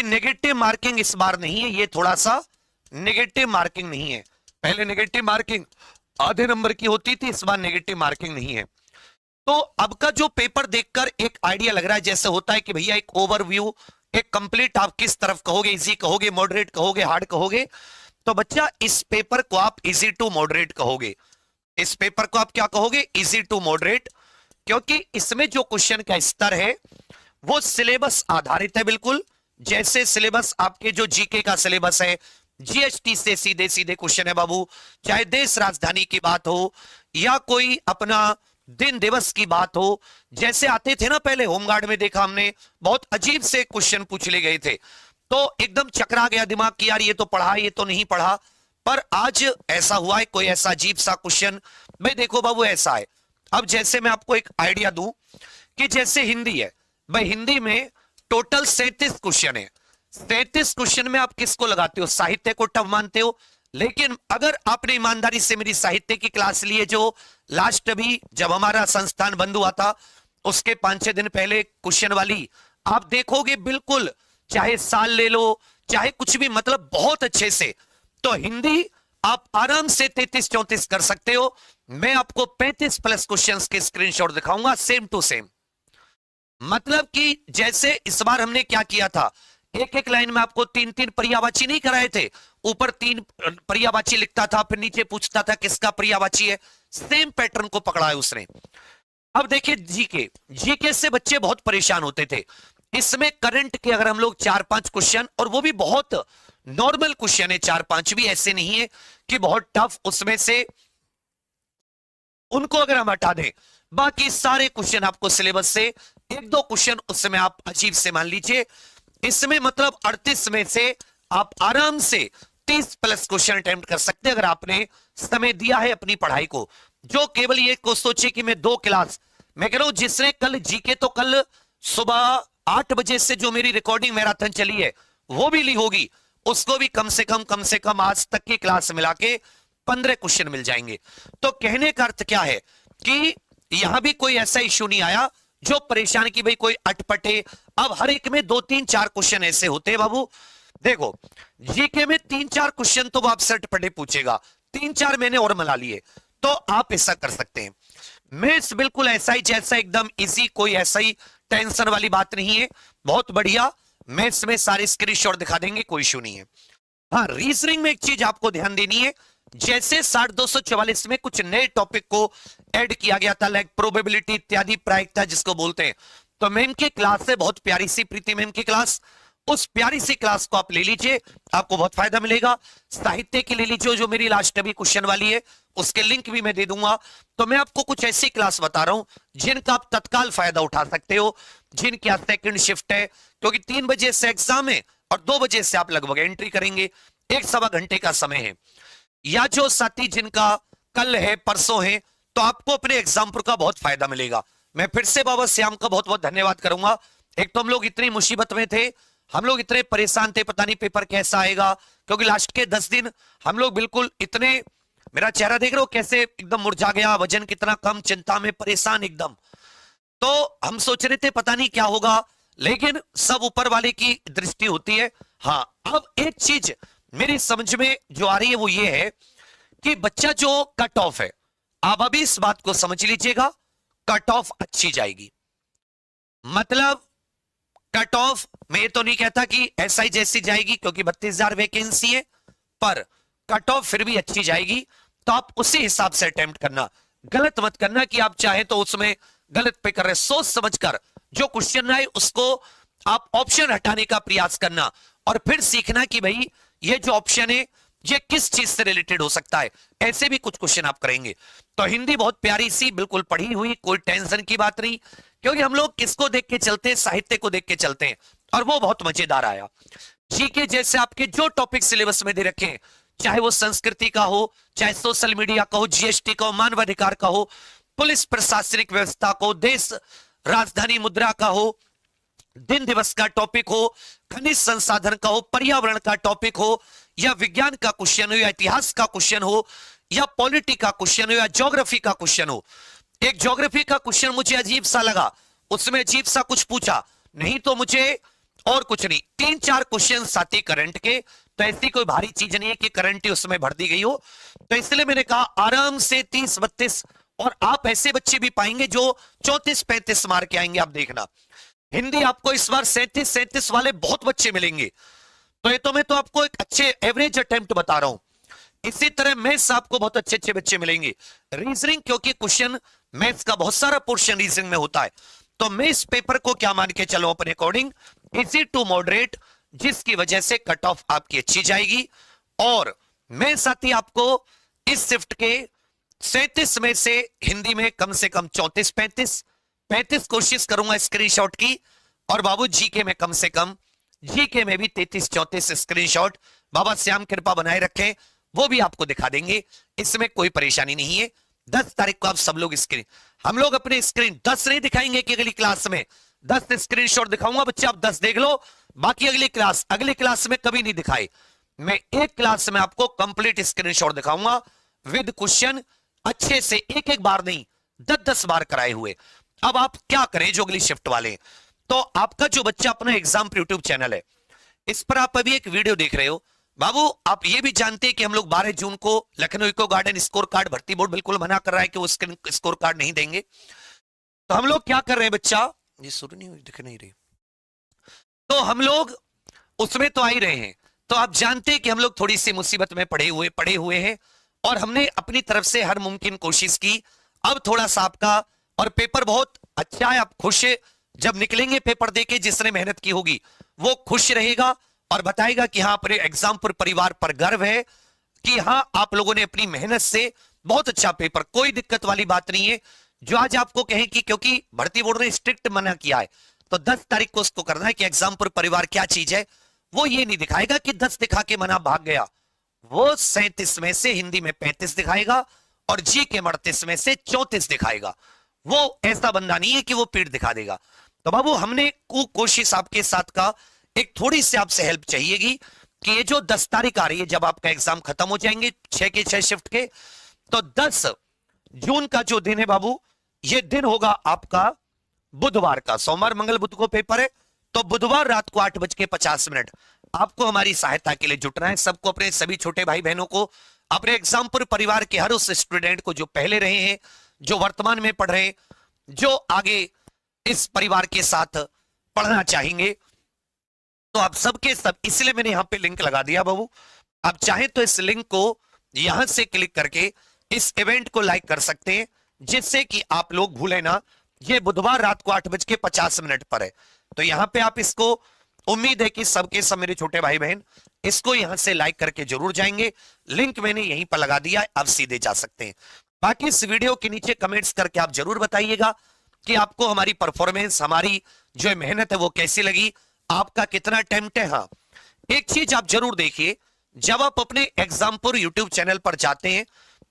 कि negative marking इस बार नहीं है, ये थोड़ा सा नेगेटिव मार्किंग नहीं है। पहले नेगेटिव मार्किंग आधे नंबर की होती थी, इस बार नेगेटिव मार्किंग नहीं है। तो अब का जो पेपर देखकर एक आइडिया लग रहा है, जैसे होता है कि भैया एक ओवरव्यू, एक कंप्लीट, आप किस तरफ कहोगे, इजी कहोगे, मॉडरेट कहोगे, हार्ड कहोगे। तो बच्चा इस पेपर को आप इजी टू मॉडरेट कहोगे, इस पेपर को आप क्या कहोगे, इजी टू मॉडरेट, क्योंकि इसमें जो क्वेश्चन का स्तर है वो सिलेबस आधारित है, बिल्कुल जैसे सिलेबस आपके जो जीके का सिलेबस है, जीएसटी से सीधे सीधे क्वेश्चन है बाबू। चाहे देश राजधानी की बात हो या कोई अपना दिन दिवस की बात हो, जैसे आते थे ना पहले, होमगार्ड में देखा हमने, बहुत अजीब से क्वेश्चन पूछ ले गए थे, तो एकदम चकरा गया दिमाग कि यार ये तो पढ़ा, ये तो नहीं पढ़ा। पर आज ऐसा हुआ है, कोई ऐसा अजीब सा क्वेश्चन, भाई देखो बाबू ऐसा है। अब जैसे मैं आपको एक आइडिया दूं कि जैसे हिंदी है, भाई हिंदी में टोटल 37 क्वेश्चन है। 37 क्वेश्चन में आप किसको लगाते हो, साहित्य को टफ मानते हो। लेकिन अगर आपने ईमानदारी से मेरी साहित्य की क्लास ली है, जो लास्ट अभी जब हमारा संस्थान बंद हुआ था उसके 5-6 दिन पहले क्वेश्चन वाली, आप देखोगे बिल्कुल, चाहे साल ले लो चाहे कुछ भी, मतलब बहुत अच्छे से। तो हिंदी आप आराम से 33-34 कर सकते हो। मैं आपको 35 प्लस क्वेश्चंस के स्क्रीनशॉट दिखाऊंगा, सेम टू सेम। मतलब कि जैसे इस बार हमने क्या किया था, एक एक लाइन में आपको 3-3 पर्यायवाची नहीं कराए थे, ऊपर 3 पर्यायवाची लिखता था, फिर नीचे पूछता था किसका पर्यायवाची है। सेम पैटर्न को पकड़ा है उसने। अब देखिए जीके, जीके से बच्चे बहुत परेशान होते थे। इसमें करंट के अगर हम लोग 4-5 क्वेश्चन, और वो भी बहुत नॉर्मल क्वेश्चन है, 4-5 भी ऐसे नहीं है कि बहुत टफ, उसमें से उनको अगर हम हटा दें, बाकी सारे क्वेश्चन आपको सिलेबस से 1-2 क्वेश्चन उसमें आप अजीब से मान लीजिए। इसमें मतलब 38 में से आप आराम से 30 प्लस क्वेश्चन अटेम्प्ट कर सकते हैं, अगर आपने समय दिया है अपनी पढ़ाई को। जो केवल ये को सोचे कि मैं 2 क्लास, मैं कह रहा हूं जिसने कल जीके, तो कल सुबह 8 बजे से जो मेरी रिकॉर्डिंग मैराथन चली है वो भी ली होगी, उसको भी कम से कम आज तक की क्लास मिला के 15 क्वेश्चन मिल जाएंगे। तो कहने का अर्थ क्या है कि यहां भी कोई ऐसा इश्यू नहीं आया जो परेशान की भाई कोई अटपटे। अब हर एक में 2-3-4 क्वेश्चन ऐसे होते हैं बाबू। देखो जीके में 3-4 क्वेश्चन तो वो आपसे अटपटे पूछेगा, 3-4 मैंने और मिला लिए, तो आप ऐसा कर सकते हैं। मैथ्स बिल्कुल ऐसा ही जैसा, एकदम इजी, कोई ऐसा ही टेंशन वाली बात नहीं है, बहुत बढ़िया। मैथ्स में सारे स्क्रीनशॉट दिखा देंगे, कोई इश्यू नहीं है। हाँ, रीजनिंग में एक चीज आपको ध्यान देनी है, जैसे 60-244 में कुछ नए टॉपिक को ऐड किया गया था, लाइक प्रोबेबिलिटी इत्यादि, प्रायिकता जिसको बोलते हैं। तो मैम की क्लास है बहुत प्यारी सी, प्रीति मैम की क्लास, उस प्यारी सी क्लास को आप ले लीजिए, आपको बहुत फायदा मिलेगा। साहित्य की ले लीजिए जो मेरी लास्ट अभी क्वेश्चन वाली है, उसके लिंक भी मैं दे दूंगा। तो मैं आपको कुछ ऐसी क्लास बता रहा हूं जिनका आप तत्काल फायदा उठा सकते हो, जिनकी आज सेकंड शिफ्ट है, क्योंकि 3 बजे से एग्जाम है और 2 बजे से आप लगभग एंट्री करेंगे, 1-1.25 घंटे का समय है। या जो साथी जिनका कल है, परसों है, तो आपको अपने एग्जाम्पल का बहुत फायदा मिलेगा। मैं फिर से बाबा श्याम का बहुत बहुत धन्यवाद करूंगा। एक तो हम लोग इतनी मुसीबत में थे, हम लोग इतने परेशान थे, पता नहीं पेपर कैसा आएगा, क्योंकि लास्ट के 10 दिन हम लोग बिल्कुल इतने, मेरा चेहरा देख रहे हो कैसे एकदम मुरझा गया, वजन कितना कम, चिंता में परेशान एकदम। तो हम सोच रहे थे पता नहीं क्या होगा, लेकिन सब ऊपर वाले की दृष्टि होती है। हाँ, अब एक चीज मेरी समझ में जो आ रही है वो ये है कि बच्चा जो कट ऑफ है, आप अभी इस बात को समझ लीजिएगा, कट ऑफ अच्छी जाएगी। मतलब कट ऑफ मैं ये तो नहीं कहता कि ऐसा ही जैसी जाएगी, क्योंकि 32,000 वैकेंसी है, पर कट ऑफ फिर भी अच्छी जाएगी। तो आप उसी हिसाब से अटेम्प्ट करना, गलत मत करना कि आप चाहे तो उसमें गलत पे कर रहे। सोच समझकर जो क्वेश्चन आए उसको आप ऑप्शन हटाने का प्रयास करना, और फिर सीखना कि भाई ये जो ऑप्शन है ये किस चीज से रिलेटेड हो सकता है। ऐसे भी कुछ क्वेश्चन आप करेंगे। तो हिंदी बहुत प्यारी सी, बिल्कुल पढ़ी हुई, कोई टेंशन की बात नहीं, क्योंकि हम लोग किसको देख के चलते हैं, साहित्य को देख के चलते हैं, और वो बहुत मजेदार आया। जीके जैसे आपके जो टॉपिक सिलेबस में दे रखे हैं, चाहे वो संस्कृति का हो, चाहे सोशल मीडिया का हो, जीएसटी का हो, मानवाधिकार का हो, पुलिस प्रशासनिक व्यवस्था को, देश राजधानी मुद्रा का हो, दिन दिवस का टॉपिक हो, खनिज संसाधन का हो, पर्यावरण का टॉपिक हो, या विज्ञान का क्वेश्चन हो, या इतिहास का क्वेश्चन हो, या पॉलिटी का क्वेश्चन हो, या ज्योग्राफी का क्वेश्चन हो। एक ज्योग्राफी का क्वेश्चन मुझे अजीब सा लगा, उसमें अजीब सा कुछ पूछा, नहीं तो मुझे और कुछ नहीं। 3-4 क्वेश्चन आते करंट के, तो ऐसी कोई भारी चीज नहीं है कि करंट ही उसमें भर दी गई हो। तो इसलिए मैंने कहा आराम से 30-32, और आप ऐसे बच्चे भी पाएंगे जो 34-35 मार्क के आएंगे। आप देखना, हिंदी आपको इस बार 37-37 वाले बहुत बच्चे मिलेंगे। तो ये तो मैं तो आपको एक अच्छे एवरेज अटेम्प्ट बता रहा हूं। इसी तरह मैथ्स आपको बहुत अच्छे अच्छे बच्चे मिलेंगे। रीजनिंग, क्योंकि क्वेश्चन मैथ्स का बहुत सारा पोर्शन रीजनिंग में होता है, तो मैं इस पेपर को क्या मान के चलो अपने अकॉर्डिंग, इजी टू मॉडरेट, जिसकी वजह से कट ऑफ आपकी अच्छी जाएगी। और मैं साथ ही आपको इस शिफ्ट के 37 में से हिंदी में कम से कम 34-35 कोशिश करूंगा स्क्रीनशॉट की, और बाबू जीके में कम से कम, जीके में भी 33-34 स्क्रीनशॉट बाबा श्याम कृपा बनाए रखें, वो भी आपको दिखा देंगे। इसमें कोई परेशानी नहीं है। 10 तारीख को आप सब लोग स्क्रीन, हम लोग अपने स्क्रीन 10 नहीं दिखाएंगे कि अगली क्लास में 10 स्क्रीनशॉट दिखाऊंगा, बच्चे आप 10 देख लो, बाकी अगली क्लास में कभी नहीं दिखाए। मैं एक क्लास में आपको कंप्लीट स्क्रीनशॉट दिखाऊंगा विद क्वेश्चन, अच्छे से एक एक बार नहीं 10-10 बार कराए हुए। अब आप क्या करें जो अगली शिफ्ट वाले, तो आपका जो बच्चा अपना एग्जाम पर यूट्यूब चैनल है, इस पर आप अभी एक वीडियो देख रहे हो। बाबू आप ये भी जानते हैं कि हम लोग 12 जून को Lucknow eco garden score card, भर्ती बोर्ड बिल्कुल मना कर रहा है कि वो स्कोर कार्ड नहीं देंगे। तो हम लोग क्या कर रहे हैं बच्चा, ये शुरू नहीं हुई, दिख नहीं रही, तो हम लोग उसमें तो आ ही रहे हैं। तो आप जानते हैं कि हम लोग थोड़ी सी मुसीबत में पड़े हुए हैं, और हमने अपनी तरफ से हर मुमकिन कोशिश की। अब थोड़ा सा आपका, और पेपर बहुत अच्छा है, आप खुश है, जब निकलेंगे पेपर देके जिसने मेहनत की होगी वो खुश रहेगा और बताएगा कि हाँ अपने एग्जाम पर परिवार पर गर्व है कि हाँ आप लोगों ने अपनी मेहनत से बहुत अच्छा पेपर, कोई दिक्कत वाली बात नहीं है। जो आज आपको कहें कि क्योंकि भर्ती बोर्ड ने स्ट्रिक्ट मना किया है, तो 10 तारीख को उसको करना है कि एग्जाम पर परिवार क्या चीज है। वो ये नहीं दिखाएगा कि 10 दिखा के मना भाग गया, वो 37 में से हिंदी में 35 दिखाएगा और जी के 38 में से 34 दिखाएगा। वो ऐसा बंदा नहीं है कि वो पीठ दिखा देगा। तो बाबू हमने कोशिश आपके साथ का, एक थोड़ी सी आपसे हेल्प चाहिएगी कि ये जो 10 तारीख आ रही है, जब आपका एग्जाम खत्म हो जाएंगे 6 के 6 शिफ्ट के, तो 10 जून का जो दिन है बाबू, ये दिन होगा आपका बुधवार का। सोमवार मंगल बुध को पेपर है, तो बुधवार रात को 8:50 आपको हमारी सहायता के लिए जुटना है। सबको, अपने सभी छोटे भाई बहनों को, अपने एग्जाम पर परिवार के हर उस स्टूडेंट को जो पहले रहे हैं, जो वर्तमान में पढ़ रहे हैं, जो आगे इस परिवार के साथ पढ़ना चाहेंगे, तो आप सबके सब, इसलिए मैंने यहां पे लिंक लगा दिया बाबू। आप चाहें तो इस लिंक को यहां से क्लिक करके इस इवेंट को लाइक कर सकते हैं, जिससे कि आप लोग भूले ना, ये बुधवार रात को 8:50 पर है। तो यहां पे आप इसको, उम्मीद है कि सबके सब मेरे छोटे भाई बहन इसको यहां से लाइक करके जरूर जाएंगे। लिंक मैंने यहीं पर लगा दिया, आप सीधे जा सकते हैं। बाकी इस वीडियो के नीचे कमेंट्स करके आप जरूर बताइएगा कि आपको हमारी परफॉर्मेंस, हमारी जो मेहनत है वो कैसी लगी, आपका कितना अटेम्प्ट है। हाँ, एक चीज आप जरूर देखिए, जब आप अपने एग्जामपुर यूट्यूब चैनल पर जाते हैं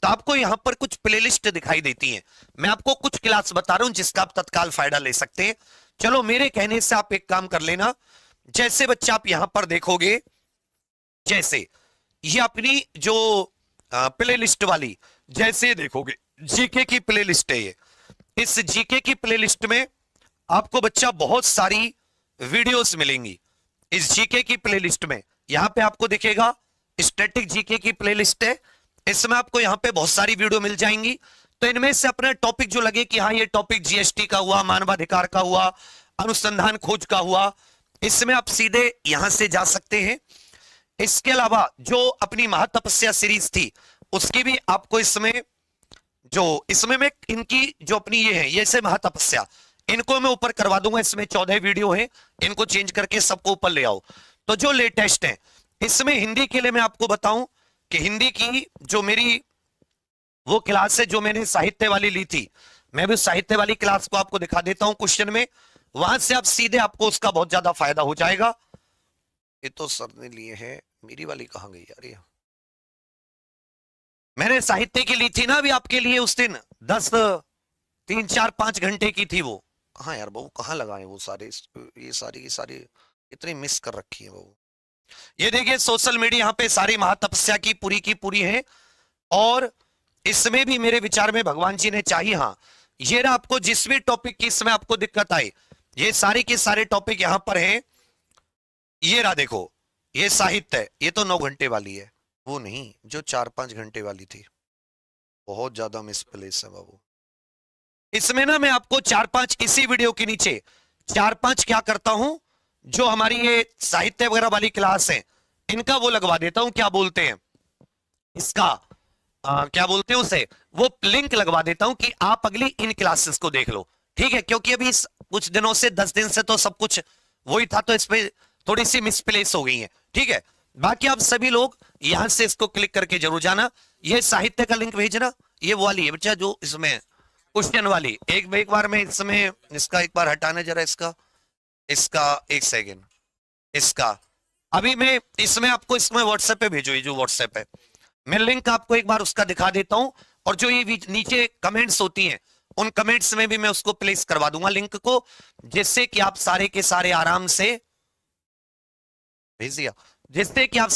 तो आपको यहां पर कुछ प्लेलिस्ट दिखाई देती हैं। मैं आपको कुछ क्लास बता रहा हूं जिसका आप तत्काल फायदा ले सकते हैं। चलो मेरे कहने से आप एक काम कर लेना, जैसे बच्चा आप यहां पर देखोगे, जैसे ये अपनी जो प्लेलिस्ट वाली, जैसे देखोगे जीके की प्लेलिस्ट है ये, इस जीके की प्लेलिस्ट में आपको बच्चा बहुत सारी वीडियोस मिलेंगी। इस जीके की प्लेलिस्ट में यहां पे आपको दिखेगा स्टैटिक जीके की प्लेलिस्ट है, इसमें आपको यहां पे बहुत सारी वीडियो मिल जाएंगी। तो इनमें से अपना टॉपिक जो लगे कि हाँ ये टॉपिक जीएसटी का हुआ, मानवाधिकार का हुआ, अनुसंधान खोज का हुआ, इसमें आप सीधे यहां से जा सकते हैं। इसके अलावा जो अपनी महातपस्या सीरीज थी उसकी भी आपको इसमें मैं इनकी जो अपनी ये है, ये से महातपस्या, इनको मैं ऊपर करवा दूंगा। इसमें 14 वीडियो है, इनको चेंज करके सबको ऊपर ले आओ। तो जो लेटेस्ट है इसमें हिंदी के लिए मैं आपको बताऊं कि हिंदी की जो मेरी वो क्लास है जो मैंने साहित्य वाली ली थी, मैं भी साहित्य वाली क्लास को आपको दिखा देता हूं क्वेश्चन में, वहां से आप सीधे, आपको उसका बहुत ज्यादा फायदा हो जाएगा। ये तो सर ने लिए हैं, मेरी वाली कहां गई यार, ये मैंने साहित्य की ली थी ना अभी आपके लिए उस दिन, 3-4-5 घंटे की थी वो। कहाँ यार बहू, कहाँ लगाए वो सारे, ये सारी की सारी इतनी मिस कर रखी है बहू। ये देखिए सोशल मीडिया यहाँ पे सारी महातपस्या की पूरी है, और इसमें भी मेरे विचार में भगवान जी ने चाहिए, हाँ ये ना, आपको जिस भी टॉपिक की इसमें आपको दिक्कत आई, ये सारे के सारे टॉपिक यहाँ पर हैं। ये रहा देखो, ये साहित्य है, ये तो 9 घंटे वाली है, वो नहीं जो 4-5 घंटे वाली थी, बहुत ज्यादा मिसप्लेस है बाबू। इसमें ना मैं आपको 4-5 इसी वीडियो के नीचे 4-5 क्या करता हूं, जो हमारी ये साहित्य वगैरह वाली क्लास है इनका वो लगवा देता हूं, क्या बोलते हैं इसका, क्या बोलते हैं उसे, वो लिंक लगवा देता हूं कि आप अगली इन क्लासेस को देख लो, ठीक है। क्योंकि अभी कुछ दिनों से 10 दिन से तो सब कुछ वही था, तो इसमें थोड़ी सी मिसप्लेस हो गई है, ठीक है। बाकी आप सभी लोग यहां से इसको क्लिक करके जरूर जाना, ये साहित्य का लिंक भेजना, ये वाली है बच्चा जो इसमें क्वेश्चन वाली। एक बार में इसमें इसका एक बार हटाना जरा, इसका एक सेकेंड, इसका अभी मैं इसमें आपको इसमें व्हाट्सएप पे भेजो, ये जो व्हाट्सएप है मैं लिंक आपको एक बार उसका दिखा देता हूं, और जो ये नीचे कमेंट्स होती हैं उन कमेंट्स में भी मैं उसको प्लेस करवा दूंगा लिंक को, जिससे कि आप सारे के सारे आराम से भेज दिया, जिससे कि आप